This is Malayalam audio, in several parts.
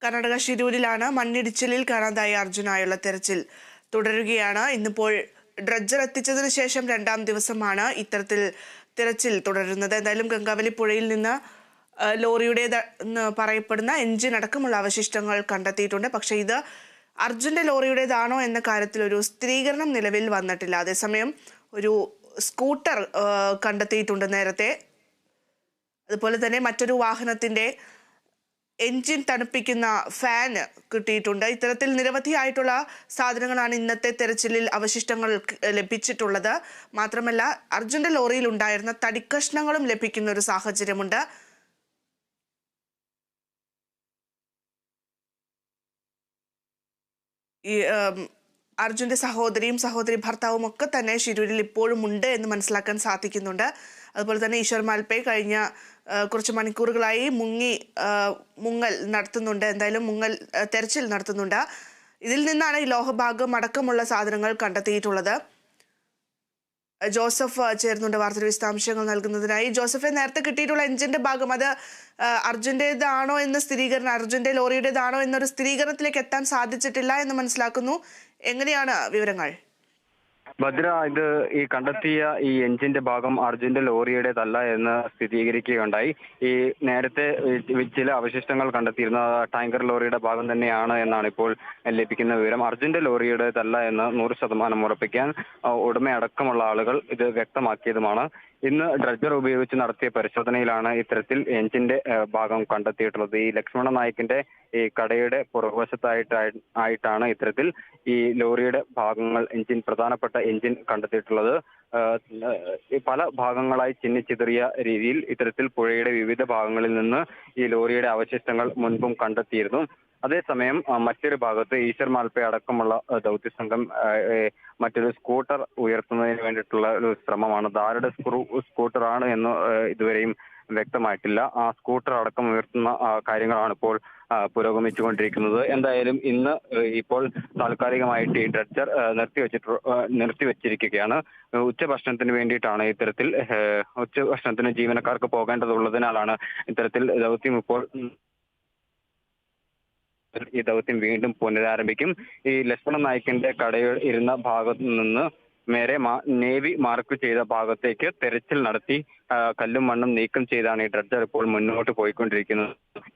കർണാടക ഷിരൂരിലാണ് മണ്ണിടിച്ചിലിൽ കാണാതായ അർജുനായുള്ള തെരച്ചിൽ തുടരുകയാണ്. ഇന്നിപ്പോൾ ഡ്രഡ്ജർ എത്തിച്ചതിനു ശേഷം രണ്ടാം ദിവസമാണ് ഇത്തരത്തിൽ തിരച്ചിൽ തുടരുന്നത്. എന്തായാലും ഗംഗാവലി പുഴയിൽ നിന്ന് ലോറിയുടേതെന്ന് പറയപ്പെടുന്ന എഞ്ചിൻ അടക്കമുള്ള അവശിഷ്ടങ്ങൾ കണ്ടെത്തിയിട്ടുണ്ട്. പക്ഷേ ഇത് അർജുന്റെ ലോറിയുടേതാണോ എന്ന കാര്യത്തിൽ ഒരു സ്ഥിരീകരണം നിലവിൽ വന്നിട്ടില്ല. അതേസമയം ഒരു സ്കൂട്ടർ കണ്ടെത്തിയിട്ടുണ്ട് നേരത്തെ. അതുപോലെ തന്നെ മറ്റൊരു വാഹനത്തിന്റെ എൻജിൻ തണുപ്പിക്കുന്ന ഫാൻ കിട്ടിയിട്ടുണ്ട്. ഇത്തരത്തിൽ നിരവധിയായിട്ടുള്ള സാധനങ്ങളാണ് ഇന്നത്തെ തെരച്ചിലിൽ അവശിഷ്ടങ്ങൾ ലഭിച്ചിട്ടുള്ളത്. മാത്രമല്ല അർജുന്റെ ലോറിയിൽ ഉണ്ടായിരുന്ന തടിക്കഷ്ണങ്ങളും ലഭിക്കുന്ന ഒരു സാഹചര്യമുണ്ട്. ഈ അർജുന്റെ സഹോദരി ഭർത്താവും ഒക്കെ തന്നെ ഷിരൂരിൽ ഇപ്പോഴും ഉണ്ട് എന്ന് മനസ്സിലാക്കാൻ സാധിക്കുന്നുണ്ട്. അതുപോലെ തന്നെ ഈശ്വർ മാൽപേ കഴിഞ്ഞ കുറച്ച് മണിക്കൂറുകളായി മുങ്ങൽ നടത്തുന്നുണ്ട്. എന്തായാലും തെരച്ചിൽ നടത്തുന്നുണ്ട്. ഇതിൽ നിന്നാണ് ഈ ലോഹഭാഗം അടക്കമുള്ള സാധനങ്ങൾ കണ്ടെത്തിയിട്ടുള്ളത്. ജോസഫ് ചേർന്നുണ്ട് വാർത്തയുടെ വിശദാംശങ്ങൾ നൽകുന്നതിനായി. ജോസഫെ, നേരത്തെ കിട്ടിയിട്ടുള്ള എഞ്ചിന്റെ ഭാഗം അത് അർജുന്റേതാണോ എന്ന സ്ഥിരീകരണം, അർജുന്റെ ലോറിയുടേതാണോ എന്നൊരു സ്ഥിരീകരണത്തിലേക്ക് എത്താൻ സാധിച്ചിട്ടില്ല എന്ന് മനസ്സിലാക്കുന്നു. എങ്ങനെയാണ് വിവരങ്ങൾ? ഭദ്ര, ഇത് ഈ കണ്ടെത്തിയ ഈ എഞ്ചിന്റെ ഭാഗം അർജുന്റെ ലോറിയുടേതല്ല എന്ന് സ്ഥിരീകരിക്കുകയുണ്ടായി. ഈ നേരത്തെ ചില അവശിഷ്ടങ്ങൾ കണ്ടെത്തിയിരുന്ന ടാങ്കർ ലോറിയുടെ ഭാഗം തന്നെയാണ് എന്നാണ് ഇപ്പോൾ ലഭിക്കുന്ന വിവരം. അർജുന്റെ ലോറിയുടേതല്ല എന്ന് 100% ഉറപ്പിക്കാൻ ഉടമയടക്കമുള്ള ആളുകൾ ഇത് വ്യക്തമാക്കിയതുമാണ്. ഇന്ന് ഡ്രഡ്ജർ ഉപയോഗിച്ച് നടത്തിയ പരിശോധനയിലാണ് ഇത്തരത്തിൽ എഞ്ചിന്റെ ഭാഗം കണ്ടെത്തിയിട്ടുള്ളത്. ഈ ലക്ഷ്മണ നായിക്കിന്റെ ഈ കടയുടെ പുറകുവശത്തായിട്ടാണ് ഇത്തരത്തിൽ ഈ ലോറിയുടെ ഭാഗങ്ങൾ, പ്രധാനപ്പെട്ട എഞ്ചിൻ കണ്ടെത്തിയിട്ടുള്ളത്. പല ഭാഗങ്ങളായി ചിന്നിച്ചിതറിയ രീതിയിൽ ഇത്തരത്തിൽ പുഴയുടെ വിവിധ ഭാഗങ്ങളിൽ നിന്ന് ഈ ലോറിയുടെ അവശിഷ്ടങ്ങൾ മുൻപും കണ്ടെത്തിയിരുന്നു. അതേസമയം മറ്റൊരു ഭാഗത്ത് ഈശ്വർ മാൽപേ അടക്കമുള്ള ദൗത്യസംഘം മറ്റൊരു സ്കൂട്ടർ ഉയർത്തുന്നതിന് വേണ്ടിയിട്ടുള്ള ഒരു ശ്രമമാണ്. ആരുടെ സ്കൂട്ടറാണ് എന്ന് ഇതുവരെയും വ്യക്തമായിട്ടില്ല. ആ സ്കൂട്ടർ അടക്കം ഉയർത്തുന്ന കാര്യങ്ങളാണ് ഇപ്പോൾ പുരോഗമിച്ചുകൊണ്ടിരിക്കുന്നത്. എന്തായാലും ഇന്ന് ഇപ്പോൾ താൽക്കാലികമായിട്ട് ഈ ഡ്രഡ്ജർ നിർത്തിവെച്ചിരിക്കുകയാണ്. ഉച്ചഭക്ഷണത്തിന് വേണ്ടിയിട്ടാണ് ഇത്തരത്തിൽ ഉച്ചഭക്ഷണത്തിന് ജീവനക്കാർക്ക് പോകേണ്ടതുള്ളതിനാലാണ് ഇത്തരത്തിൽ ഈ ദൗത്യം വീണ്ടും പുനരാരംഭിക്കും. ഈ ലക്ഷ്മണ നായിക്കിന്റെ കടയിൽ ഇരുന്ന ഭാഗത്തു നിന്ന് നേരെ നേവി മാർക്ക് ചെയ്ത ഭാഗത്തേക്ക് തെരച്ചിൽ നടത്തി കല്ലും മണ്ണും നീക്കം ചെയ്താണ് ഈ ഡ്രഡ്ജർ ഇപ്പോൾ മുന്നോട്ട് പോയിക്കൊണ്ടിരിക്കുന്നത്.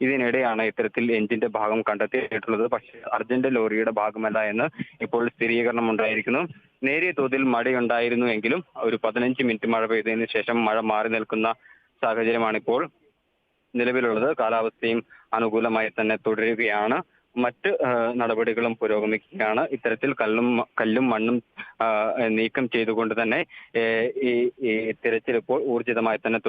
ഇതിനിടെയാണ് ഇത്തരത്തിൽ എഞ്ചിന്റെ ഭാഗം കണ്ടെത്തിയിട്ടുള്ളത്. പക്ഷേ അർജുന്റെ ലോറിയുടെ ഭാഗമല്ല എന്ന് ഇപ്പോൾ സ്ഥിരീകരണം ഉണ്ടായിരിക്കുന്നു. നേരിയ തോതിൽ മഴയുണ്ടായിരുന്നു എങ്കിലും ഒരു 15 മിനിറ്റ് മഴ പെയ്തതിനു ശേഷം മഴ മാറി നിൽക്കുന്ന സാഹചര്യമാണ് ഇപ്പോൾ നിലവിലുള്ളത്. കാലാവസ്ഥയും അനുകൂലമായി തന്നെ തുടരുകയാണ്. മറ്റ് നടപടികളും പുരോഗമിക്കുകയാണ്. ഇത്തരത്തിൽ കല്ലും മണ്ണും നീക്കം ചെയ്തുകൊണ്ട് തന്നെ ഈ തിരച്ചിൽ ഇപ്പോൾ ഊർജിതമായി തന്നെ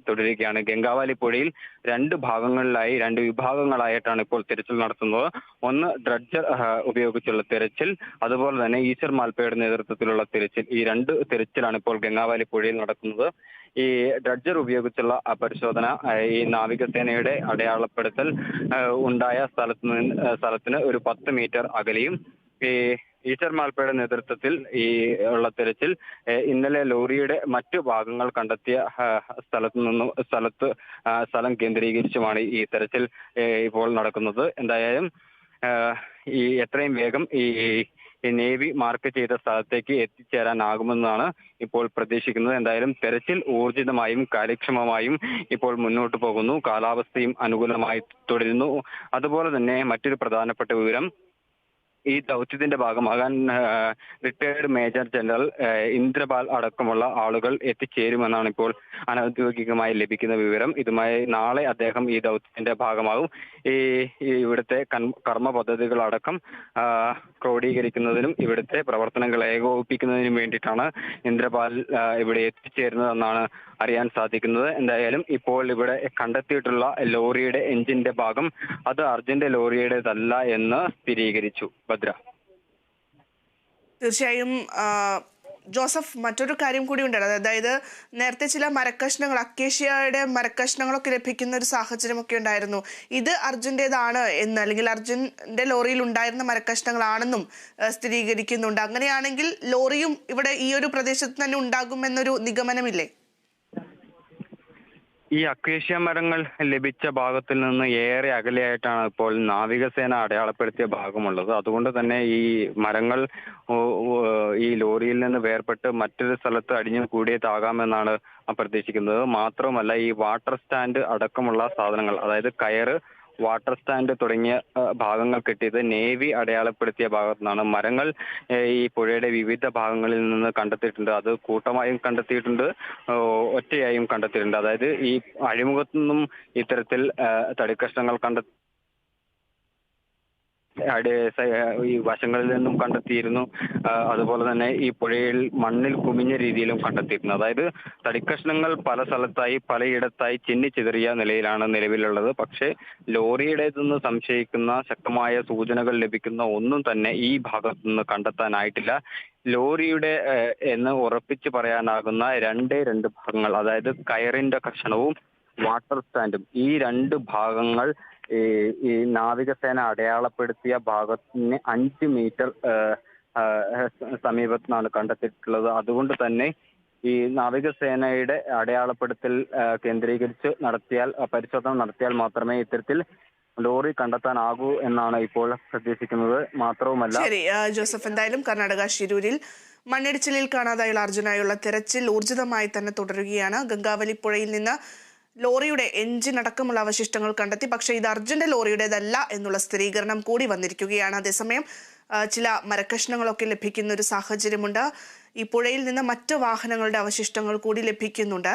തുടരുകയാണ്. ഗംഗാവാലി പുഴയിൽ രണ്ട് വിഭാഗങ്ങളായിട്ടാണ് ഇപ്പോൾ തിരച്ചിൽ നടത്തുന്നത്. ഒന്ന് ഡ്രഡ്ജർ ഉപയോഗിച്ചുള്ള തിരച്ചിൽ, അതുപോലെ തന്നെ ഈശ്വർ മാൽപയുടെ നേതൃത്വത്തിലുള്ള തിരച്ചിൽ. ഈ രണ്ട് തിരച്ചിലാണ് ഇപ്പോൾ ഗംഗാവാലി പുഴയിൽ നടക്കുന്നത്. ഈ ഡ്രഡ്ജർ ഉപയോഗിച്ചുള്ള പരിശോധന, ഈ നാവികസേനയുടെ അടയാളപ്പെടുത്തൽ ഉണ്ടായ സ്ഥലത്തിന് ഒരു 10 മീറ്റർ അകലെയും, ഈ ഈശ്വർ മാൽപയുടെ നേതൃത്വത്തിൽ ഈ ഉള്ള തിരച്ചിൽ ഇന്നലെ ലോറിയുടെ മറ്റു ഭാഗങ്ങൾ കണ്ടെത്തിയ സ്ഥലം കേന്ദ്രീകരിച്ചുമാണ് ഈ തെരച്ചിൽ ഇപ്പോൾ നടക്കുന്നത്. എന്തായാലും ഈ എത്രയും വേഗം ഈ നേവി മാർക്ക് ചെയ്ത സ്ഥലത്തേക്ക് എത്തിച്ചേരാനാകുമെന്നാണ് ഇപ്പോൾ പ്രതീക്ഷിക്കുന്നത്. എന്തായാലും തെരച്ചിൽ ഊർജിതമായും കാര്യക്ഷമമായും ഇപ്പോൾ മുന്നോട്ട് പോകുന്നു. കാലാവസ്ഥയും അനുകൂലമായി തുടരുന്നു. അതുപോലെ തന്നെ മറ്റൊരു പ്രധാനപ്പെട്ട വിവരം, ഈ ദൗത്യത്തിന്റെ ഭാഗമാകാൻ റിട്ടയർഡ് മേജർ ജനറൽ ഇന്ദ്രപാൽ അടക്കമുള്ള ആളുകൾ എത്തിച്ചേരുമെന്നാണ് ഇപ്പോൾ അനൌദ്യോഗികമായി ലഭിക്കുന്ന വിവരം. ഇതുമായി നാളെ അദ്ദേഹം ഈ ദൗത്യത്തിന്റെ ഭാഗമാകും. ഇവിടുത്തെ കർമ്മ പദ്ധതികളടക്കം ക്രോഡീകരിക്കുന്നതിനും ഇവിടുത്തെ പ്രവർത്തനങ്ങൾ ഏകോപിപ്പിക്കുന്നതിനും വേണ്ടിയിട്ടാണ് ഇന്ദ്രപാൽ ഇവിടെ എത്തിച്ചേരുന്നതെന്നാണ് അറിയാൻ സാധിക്കുന്നത്. എന്തായാലും ഇപ്പോൾ ഇവിടെ കണ്ടെത്തിയിട്ടുള്ള ലോറിയുടെ എഞ്ചിന്റെ ഭാഗം അത് അർജുന്റെ ലോറിയുടേതല്ല എന്ന് സ്ഥിരീകരിച്ചു. ഭദ്ര, തീർച്ചയായും ജോസഫ്, മറ്റൊരു കാര്യം കൂടി ഉണ്ടായിരുന്നു. അതായത് നേരത്തെ ചില മരക്കഷ്ണങ്ങൾ, അക്കേഷ്യയുടെ മരക്കഷ്ണങ്ങളൊക്കെ ലഭിക്കുന്ന ഒരു സാഹചര്യമൊക്കെ ഉണ്ടായിരുന്നു. ഇത് അർജുന്റേതാണ് എന്ന്, അല്ലെങ്കിൽ അർജുന്റെ ലോറിയിൽ ഉണ്ടായിരുന്ന മരക്കഷ്ണങ്ങളാണെന്നും സ്ഥിരീകരിക്കുന്നുണ്ട്. അങ്ങനെയാണെങ്കിൽ ലോറിയും ഇവിടെ ഈ ഒരു പ്രദേശത്ത് തന്നെ ഉണ്ടാകുമെന്നൊരു നിഗമനമില്ലേ? ഈ അക്കേഷ്യ മരങ്ങൾ ലഭിച്ച ഭാഗത്തിൽ നിന്ന് ഏറെ അകലെയായിട്ടാണ് ഇപ്പോൾ നാവികസേന അടയാളപ്പെടുത്തിയ ഭാഗമുള്ളത്. അതുകൊണ്ട് തന്നെ ഈ മരങ്ങൾ ഈ ലോറിയിൽ നിന്ന് വേർപെട്ട് മറ്റൊരു സ്ഥലത്ത് അടിഞ്ഞു കൂടിയതാകാമെന്നാണ് പ്രതീക്ഷിക്കുന്നത്. മാത്രവുമല്ല, ഈ വാട്ടർ സ്റ്റാൻഡ് അടക്കമുള്ള സാധനങ്ങൾ, അതായത് കയറ്, വാട്ടർ സ്റ്റാൻഡ് തുടങ്ങിയ ഭാഗങ്ങൾ കിട്ടിയത് നേവി അടയാളപ്പെടുത്തിയ ഭാഗത്തു നിന്നാണ്. മരങ്ങൾ ഈ പുഴയുടെ വിവിധ ഭാഗങ്ങളിൽ നിന്ന് കണ്ടെത്തിയിട്ടുണ്ട്. അത് കൂട്ടമായും കണ്ടെത്തിയിട്ടുണ്ട്, ഒറ്റയായും കണ്ടെത്തിയിട്ടുണ്ട്. അതായത് ഈ അഴിമുഖത്തു നിന്നും ഇത്തരത്തിൽ തടിക്കഷ്ണങ്ങൾ ഈ വശങ്ങളിൽ നിന്നും കണ്ടെത്തിയിരുന്നു. അതുപോലെ തന്നെ ഈ പുഴയിൽ മണ്ണിൽ കുമിഞ്ഞ രീതിയിലും കണ്ടെത്തിയിരുന്നു. അതായത് തടിക്കഷ്ണങ്ങൾ പല സ്ഥലത്തായി പലയിടത്തായി ചിന്നിച്ചിതറിയ നിലയിലാണ് നിലവിലുള്ളത്. പക്ഷേ ലോറിയുടേതെന്ന് സംശയിക്കുന്ന ശക്തമായ സൂചനകൾ ലഭിക്കുന്ന ഒന്നും തന്നെ ഈ ഭാഗത്തു നിന്ന് കണ്ടെത്താനായിട്ടില്ല. ലോറിയുടെ എന്ന് ഉറപ്പിച്ച് പറയാനാകുന്ന രണ്ട് ഭാഗങ്ങൾ, അതായത് കയറിന്റെ കഷണവും വാട്ടർ സ്റ്റാൻഡും, ഈ രണ്ട് ഭാഗങ്ങൾ ഈ നാവികസേന അടയാളപ്പെടുത്തിയ ഭാഗത്തിന് 5 മീറ്റർ സമീപത്താണ് കണ്ടെത്തിയിട്ടുള്ളത്. അതുകൊണ്ട് തന്നെ ഈ നാവികസേനയുടെ അടയാളപ്പെടുത്തൽ കേന്ദ്രീകരിച്ച് പരിശോധന നടത്തിയാൽ മാത്രമേ ഇത്തരത്തിൽ ലോറി കണ്ടെത്താനാകൂ എന്നാണ് ഇപ്പോൾ പ്രതീക്ഷിക്കുന്നത്. മാത്രവുമല്ല, ശരി ജോസഫ്, എന്തായാലും കർണാടക ശിരൂരിൽ മണ്ണിടിച്ചിലിൽ കാണാതായുള്ള അർജുനായുള്ള തെരച്ചിൽ ഊർജിതമായി തന്നെ തുടരുകയാണ്. ഗംഗാവലി പുഴയിൽ നിന്ന് ലോറിയുടെ എഞ്ചിൻ അടക്കമുള്ള അവശിഷ്ടങ്ങൾ കണ്ടെത്തി. പക്ഷേ ഇത് അർജുന്റെ ലോറിയുടേതല്ല എന്നുള്ള സ്ഥിരീകരണം കൂടി വന്നിരിക്കുകയാണ്. അതേസമയം ചില മരക്കഷ്ണങ്ങളൊക്കെ ലഭിക്കുന്ന ഒരു സാഹചര്യമുണ്ട്. ഈ പുഴയിൽ നിന്ന് മറ്റു വാഹനങ്ങളുടെ അവശിഷ്ടങ്ങൾ കൂടി ലഭിക്കുന്നുണ്ട്.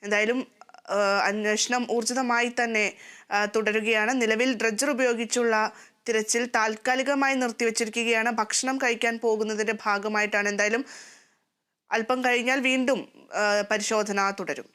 എന്തായാലും അന്വേഷണം ഊർജിതമായി തന്നെ തുടരുകയാണ്. നിലവിൽ ഡ്രഡ്ജർ ഉപയോഗിച്ചുള്ള തിരച്ചിൽ താൽക്കാലികമായി നിർത്തിവെച്ചിരിക്കുകയാണ്. ഭക്ഷണം കഴിക്കാൻ പോകുന്നതിന്റെ ഭാഗമായിട്ടാണ്. എന്തായാലും അല്പം കഴിഞ്ഞാൽ വീണ്ടും പരിശോധന തുടരും.